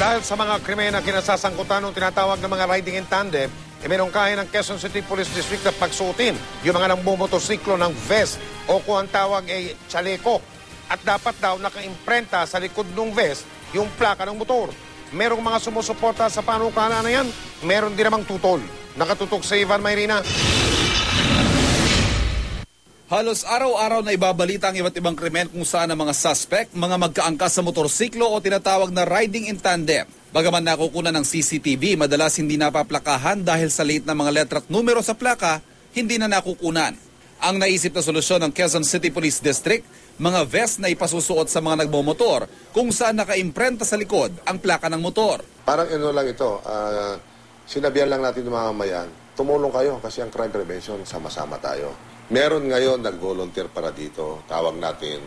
Dahil sa mga krimen na kinasasangkutan ng tinatawag na mga riding in tandem, iminungkahi ng Quezon City Police District na pagsuotin yung mga nagmumotosiklo ng vest o kung ang tawag ay chaleco. At dapat daw naka-imprenta sa likod ng vest yung plaka ng motor. Merong mga sumusuporta sa panukala na yan, meron din namang tutol. Nakatutok sa Ivan Mayrina. Halos araw-araw na ibabalita ang iba't ibang krimen kung saan ang mga suspect, mga magkaangkas sa motorsiklo o tinatawag na riding in tandem. Bagaman nakukunan ng CCTV, madalas hindi napaplakahan dahil sa late na mga letra at numero sa plaka, hindi na nakukunan. Ang naisip na solusyon ng Quezon City Police District, mga vest na ipasusuot sa mga nagmomotor kung saan naka-imprenta sa likod ang plaka ng motor. Parang lang ito, sinabihan lang natin ng mga mamayan, tumulong kayo kasi ang crime prevention, sama-sama tayo. Meron ngayon nag-volunteer para dito, tawag natin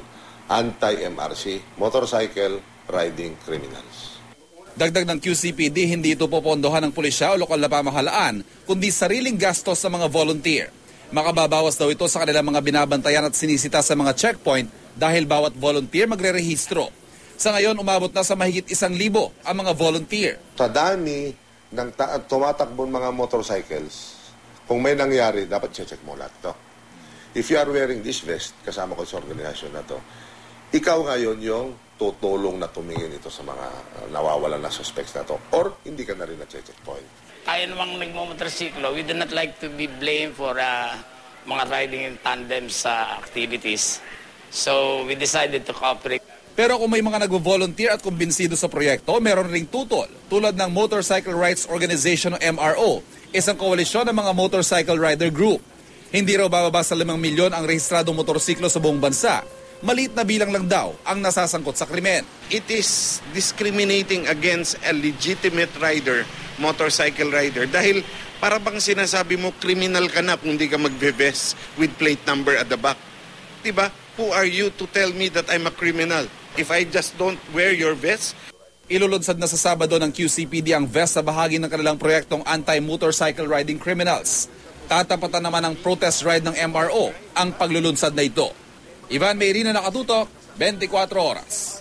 anti-MRC, Motorcycle Riding Criminals. Dagdag ng QCPD, hindi ito popondohan ng pulisya o lokal na pamahalaan, kundi sariling gastos sa mga volunteer. Makababawas daw ito sa kanilang mga binabantayan at sinisita sa mga checkpoint dahil bawat volunteer magre-rehistro. Sa ngayon, umabot na sa mahigit 1,000 ang mga volunteer. Sa dami ng tumatakbong mga motorcycles, kung may nangyari, dapat check mo lahat ito. If you are wearing this vest, kasama ko sa organisasyon na to, ikaw ngayon yung tutulong na tumingin ito sa mga nawawalan na suspects na to. Or hindi ka na rin na-checkpoint. Tayo namang nagmomotorsiklo, we do not like to be blamed for mga riding in tandem sa activities. So we decided to cooperate. Pero kung may mga nagvo-volunteer at kumbinsido sa proyekto, meron ring tutol, tulad ng Motorcycle Rights Organization o MRO, isang koalisyon ng mga motorcycle rider group. Hindi raw bababa sa 5 milyon ang rehistradong motorsiklo sa buong bansa. Maliit na bilang lang daw ang nasasangkot sa krimen. It is discriminating against a legitimate rider, motorcycle rider, dahil para bang sinasabi mo criminal ka na kung hindi ka magbe-vest with plate number at the back. Diba? Who are you to tell me that I'm a criminal if I just don't wear your vest? Ilulunsad na sa Sabado ng QCPD ang vest sa bahagi ng kanilang proyektong anti-motorcycle riding criminals. Tatapatan naman ng protest ride ng MRO ang paglulunsad na ito. Ivan Mayrina, nakatutok, 24 oras.